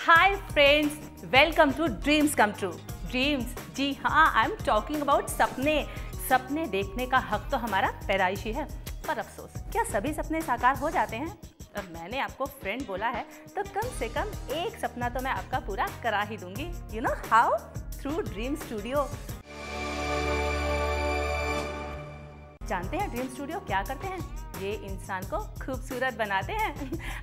Hi friends, welcome to dreams come true. Dreams, जी हाँ, I am talking about सपने। सपने देखने का हक तो हमारा पैदाइशी है, पर अफसोस क्या सभी सपने साकार हो जाते हैं? और मैंने आपको फ्रेंड बोला है तो कम से कम एक सपना तो मैं आपका पूरा करा ही दूंगी। You know how? Through dream studio. जानते हैं ड्रीम स्टूडियो क्या करते हैं? ये इंसान को खूबसूरत बनाते हैं।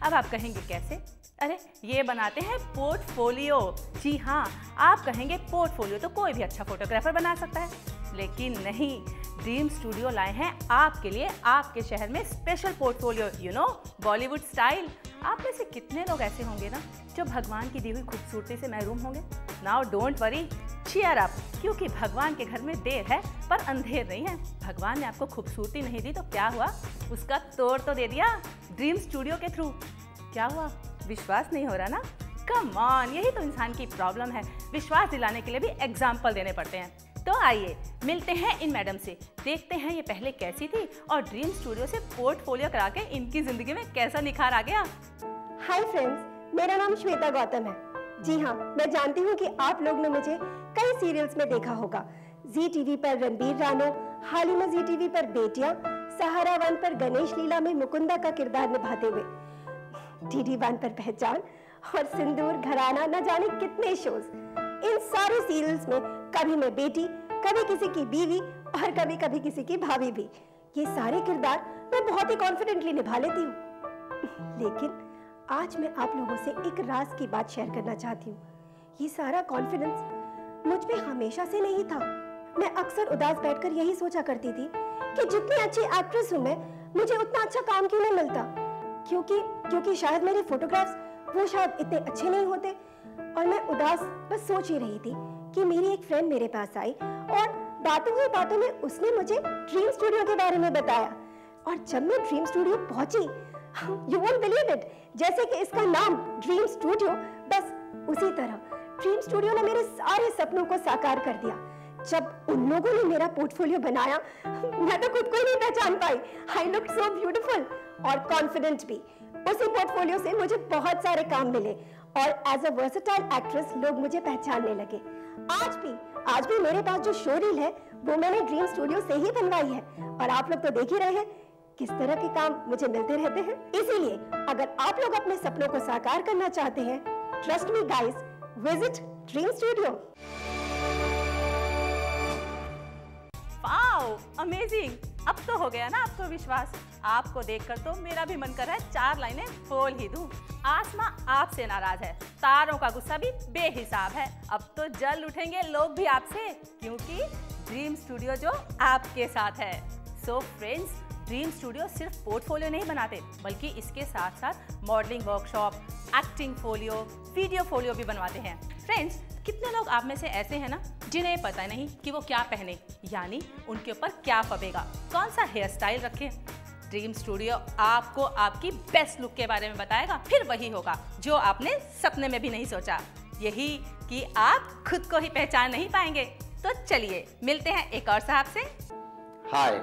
अब आप कहेंगे कैसे? अरे ये बनाते हैं पोर्टफोलियो। जी हाँ, आप कहेंगे पोर्टफोलियो तो कोई भी अच्छा फोटोग्राफर बना सकता है, लेकिन नहीं। ड्रीम स्टूडियो लाए हैं आपके लिए, आपके शहर में special portfolio, you know, Bollywood style. आप में से कितने लोग ऐसे होंगे ना जो भगवान की दी हुई खूबसूरती से महरूम होंगे? Now don't worry, cheer up, क्योंकि भगवान के घर में देर है पर अंधेर नहीं है। भगवान ने आपको खूबसूरती नहीं दी तो क्या हुआ, उसका तोड़ तो दे दिया ड्रीम स्टूडियो के थ्रू। क्या हुआ? विश्वास नहीं हो रहा ना? कम ऑन, यही तो इंसान की प्रॉब्लम है। विश्वास दिलाने के लिए भी एग्जाम्पल देने पड़ते हैं। तो आइए मिलते हैं इन मैडम से, देखते हैं ये पहले कैसी थी और ड्रीम स्टूडियो से पोर्टफोलियो करा के इनकी जिंदगी में कैसा निखार आ गया। हाय फ्रेंड्स, मेरा नाम श्वेता गौतम है। जी हाँ, मैं जानती हूँ कि आप लोग ने मुझे कई सीरियल्स में देखा होगा। जी टीवी पर रणबीर रानो, हाल ही में जी टीवी पर बेटियां, सहारा वन पर गणेश लीला में मुकुंदा का किरदार निभाते हुए, डीडी वन पर पहचान और सिंदूर, घराना, न जाने कितने शोज। इन सारे सीरियल्स में कभी मैं बेटी, कभी किसी की बीवी और कभी कभी किसी की भाभी भी। ये सारे किरदार मैं बहुत ही कॉन्फिडेंटली निभा लेती हूँ। लेकिन आज मैं आप लोगों से एक राज की बात शेयर करना चाहती हूँ। ये सारा कॉन्फिडेंस मुझ में हमेशा से नहीं था। मैं अक्सर उदास बैठकर यही सोचा करती थी कि जितनी अच्छी एक्ट्रेस हूँ मैं, मुझे उतना अच्छा काम क्यों नहीं मिलता। क्योंकि शायद मेरे फोटोग्राफ्स वो शायद इतने अच्छे नहीं होते। और मैं उदास बस सोच ही रही थी कि मेरी एक फ्रेंड मेरे पास आई और बातों में उसने मुझे ड्रीम स्टूडियो के बारे में बताया। और जब मैं ड्रीम स्टूडियो पहुंची, यू वोंट बिलीव इट, जैसे कि इसका नाम ड्रीम स्टूडियो, बस उसी तरह ड्रीम स्टूडियो ने मेरे सारे सपनों को साकार कर दिया। जब उन लोगों ने मेरा पोर्टफोलियो बनाया, मैं तो खुद को ही नहीं पहचान पाई। आई लुक्ड सो ब्यूटीफुल और कॉन्फिडेंट भी। उसी पोर्टफोलियो से मुझे बहुत सारे काम मिले और एज अ वर्सेटाइल एक्ट्रेस लोग मुझे पहचानने लगे। आज भी मेरे पास जो शो रील है वो मैंने ड्रीम स्टूडियो से ही बनवाई है। और आप लोग तो देख ही रहे हैं किस तरह के काम मुझे मिलते रहते हैं। इसीलिए अगर आप लोग अपने सपनों को साकार करना चाहते हैं, trust me guys, visit dream Studio. Wow, amazing! अब तो हो गया ना आपको विश्वास। आपको देखकर तो मेरा भी मन कर रहा है 4 लाइनें बोल ही दूं। आसमां आपसे नाराज है, तारों का गुस्सा भी बेहिसाब है। अब तो जल उठेंगे लोग भी आपसे, क्योंकि ड्रीम स्टूडियो जो आपके साथ है। सो फ्रेंड्स, ड्रीम स्टूडियो सिर्फ पोर्टफोलियो नहीं बनाते, बल्कि इसके साथ साथ modelling workshop, acting folio, video folio भी बनवाते हैं। फ्रेंड्स, कितने लोग आप में से ऐसे हैं ना जिन्हें पता नहीं कि वो क्या पहने, यानी उनके ऊपर क्या फबेगा, कौन सा हेयर स्टाइल रखें। ड्रीम स्टूडियो आपको आपकी बेस्ट लुक के बारे में बताएगा। फिर वही होगा जो आपने सपने में भी नहीं सोचा, यही कि आप खुद को ही पहचान नहीं पाएंगे। तो चलिए मिलते हैं एक और साहब से। हाय,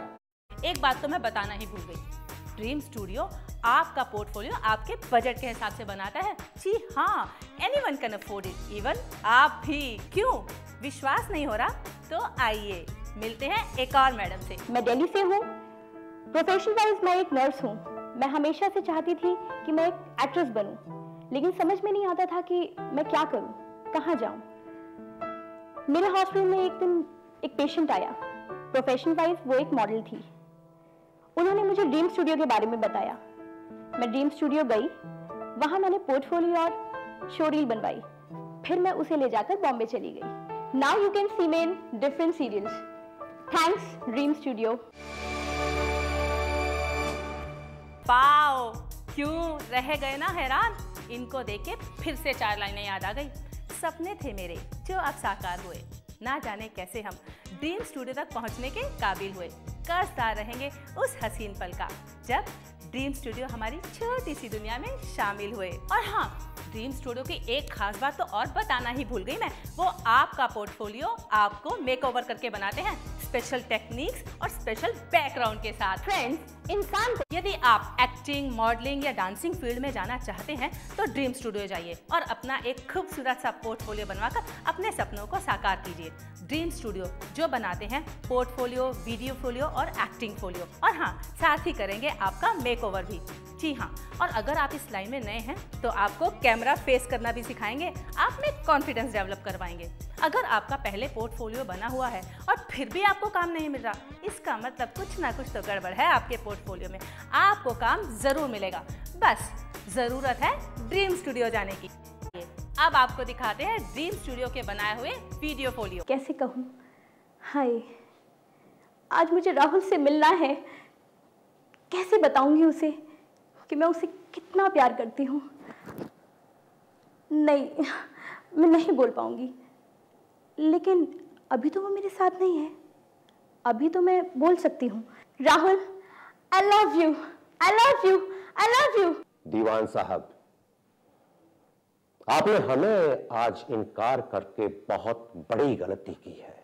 एक बात तो मैं बताना ही भूल गई, ड्रीम स्टूडियो आपका पोर्टफोलियो आपके बजट के हिसाब से बनाता है। जी हाँ, anyone can afford it, even आप भी। क्यों विश्वास नहीं हो रहा? तो आइए मिलते हैं एक और मैडम से। मैं दिल्ली से हूँ। प्रोफेशन वाइज मैं एक नर्स हूँ। मैं हमेशा से चाहती थी कि मैं एक एक्ट्रेस बनूं, लेकिन समझ में नहीं आता था कि मैं क्या करूं, कहाँ जाऊं। मेरे हॉस्पिटल में एक दिन एक पेशेंट आया। प्रोफेशन वाइज वो एक मॉडल थी। उन्होंने मुझे ड्रीम स्टूडियो के बारे में बताया। मैं ड्रीम स्टूडियो गई, वहां मैंने पोर्टफोलियो और शो रील बनवाई। फिर मैं उसे ले जाकर बॉम्बे चली गई। Now you can see me in different serials. Thanks Dream Studio. Wow, क्यों रह गए ना हैरान? इनको देख के फिर से 4 लाइनें याद आ गई। सपने थे मेरे जो अब साकार हुए, ना जाने कैसे हम ड्रीम स्टूडियो तक पहुंचने के काबिल हुए। करता रहेंगे उस हसीन पल का जब ड्रीम स्टूडियो हमारी छोटी सी दुनिया में शामिल हुए। और हाँ, ड्रीम स्टूडियो की एक खास बात तो और बताना ही भूल गई मैं, वो आपका पोर्टफोलियो आपको मेकओवर करके बनाते हैं, स्पेशल टेक्निक्स और स्पेशल बैकग्राउंड के साथ। फ्रेंड्स, इंसान को। यदि आप एक्टिंग, मॉडलिंग या डांसिंग फील्ड में जाना चाहते हैं तो ड्रीम स्टूडियो जाइए और अपना एक खूबसूरत सा पोर्टफोलियो बनवाकर अपने सपनों को साकार कीजिए। ड्रीम स्टूडियो जो बनाते हैं पोर्टफोलियो, वीडियो फोलियो और एक्टिंग फोलियो, और हाँ, साथ ही करेंगे आपका मेकओवर भी। जी हाँ, और अगर आप इस लाइन में नए हैं तो आपको कैमरा फेस करना भी सिखाएंगे, आप में कॉन्फिडेंस डेवलप करवाएंगे। अगर आपका पहले पोर्टफोलियो बना हुआ है और फिर भी आपको काम नहीं मिल रहा, इसका मतलब कुछ ना कुछ तो गड़बड़ है आपके पोर्टफोलियो में। आपको काम जरूर मिलेगा, बस जरूरत है ड्रीम स्टूडियो जाने की। अब आपको दिखाते हैं ड्रीम स्टूडियो के बनाए हुए वीडियो फोलियो। कैसे कहूँ, हाय, आज मुझे राहुल से मिलना है। कैसे बताऊंगी उसे कि मैं उसे कितना प्यार करती हूँ। नहीं, मैं नहीं बोल पाऊंगी, लेकिन अभी तो वो मेरे साथ नहीं है। अभी तो मैं बोल सकती हूँ, Rahul, I love you, I love you, I love you. दीवान साहब, आपने हमें आज इनकार करके बहुत बड़ी गलती की है।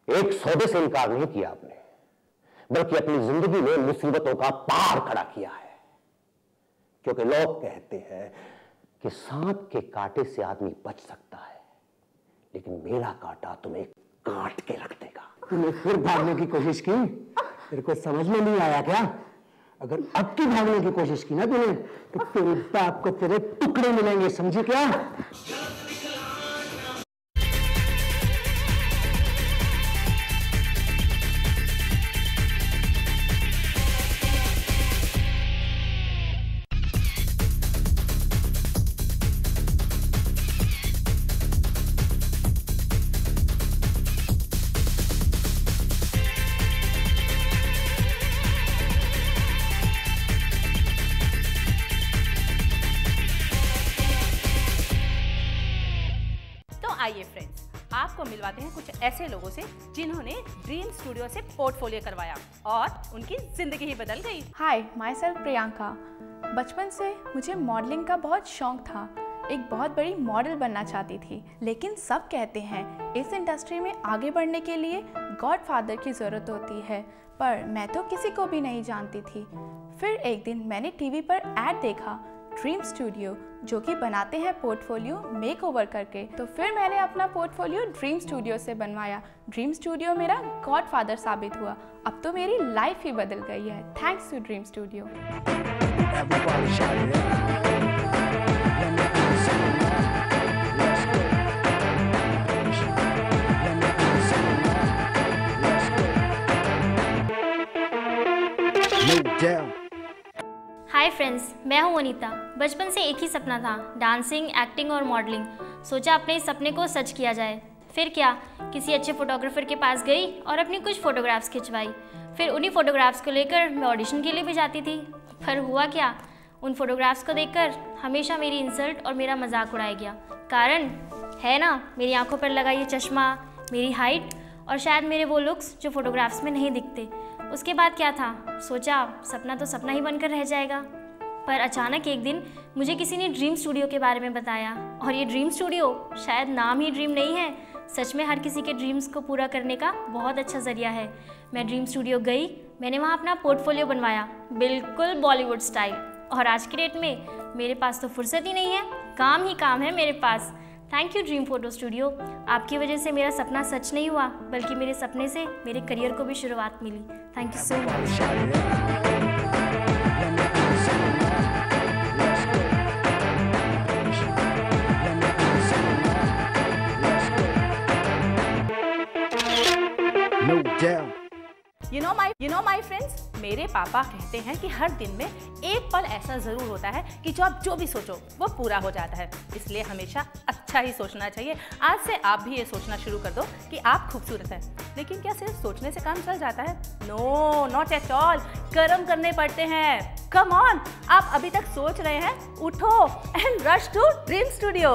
एक सौदे से इनकार नहीं किया आपने, बल्कि अपनी जिंदगी में मुसीबतों का पहाड़ खड़ा किया है। क्योंकि लोग कहते हैं कि सांप के कांटे से आदमी बच सकता है, लेकिन मेरा कांटा तुम्हें काट के रख देगा। तूने फिर भागने की कोशिश की? तेरे को समझ में नहीं आया क्या? अगर अब की भागने की कोशिश की ना तूने, तो तेरे बाप को तेरे टुकड़े मिलेंगे, समझी क्या? आइए फ्रेंड्स, आपको मिलवाते हैं कुछ ऐसे लोगों से जिन्होंने ड्रीम स्टूडियो से पोर्टफोलियो करवाया और उनकी जिंदगी ही बदल गई। हाय, माई सेल्फ प्रियंका। बचपन से मुझे मॉडलिंग का बहुत शौक था। एक बहुत बड़ी मॉडल बनना चाहती थी, लेकिन सब कहते हैं इस इंडस्ट्री में आगे बढ़ने के लिए गॉडफादर की ज़रूरत होती है, पर मैं तो किसी को भी नहीं जानती थी। फिर एक दिन मैंने टीवी पर ऐड देखा, ड्रीम स्टूडियो, जो कि बनाते हैं पोर्टफोलियो मेकओवर करके। तो फिर मैंने अपना पोर्टफोलियो ड्रीम स्टूडियो से बनवाया। ड्रीम स्टूडियो मेरा गॉडफादर साबित हुआ। अब तो मेरी लाइफ ही बदल गई है, thanks to Dream Studio. Hi friends, मैं हूं अनीता। बचपन से एक ही सपना था, डांसिंग, एक्टिंग और मॉडलिंग। सोचा अपने इस सपने को सच किया जाए। फिर क्या, किसी अच्छे फोटोग्राफर के पास गई और अपनी कुछ फ़ोटोग्राफ्स खिंचवाई। फिर उन्हीं फ़ोटोग्राफ्स को लेकर मैं ऑडिशन के लिए भी जाती थी। पर हुआ क्या, उन फोटोग्राफ्स को देखकर हमेशा मेरी इंसल्ट और मेरा मजाक उड़ाया गया। कारण है ना, मेरी आंखों पर लगा ये चश्मा, मेरी हाइट और शायद मेरे वो लुक्स जो फोटोग्राफ्स में नहीं दिखते। उसके बाद क्या था, सोचा सपना तो सपना ही बनकर रह जाएगा। पर अचानक एक दिन मुझे किसी ने ड्रीम स्टूडियो के बारे में बताया, और ये ड्रीम स्टूडियो शायद नाम ही ड्रीम नहीं है, सच में हर किसी के ड्रीम्स को पूरा करने का बहुत अच्छा ज़रिया है। मैं ड्रीम स्टूडियो गई, मैंने वहाँ अपना पोर्टफोलियो बनवाया, बिल्कुल बॉलीवुड स्टाइल। और आज की डेट में मेरे पास तो फुर्सत ही नहीं है, काम ही काम है मेरे पास। Thank you dream photo studio, आपकी वजह से मेरा सपना सच नहीं हुआ, बल्कि मेरे सपने से मेरे करियर को भी शुरुआत मिली। Thank you so much. You know my friends, मेरे पापा कहते हैं कि हर दिन में एक पल ऐसा जरूर होता है कि जो आप जो भी सोचो वो पूरा हो जाता है। इसलिए हमेशा अच्छा ही सोचना चाहिए। आज से आप भी ये सोचना शुरू कर दो कि आप खूबसूरत हैं। लेकिन क्या सिर्फ सोचने से काम चल जाता है? No, not at all. कर्म करने पड़ते हैं। कम ऑन, आप अभी तक सोच रहे हैं, उठो and rush to Dream studio.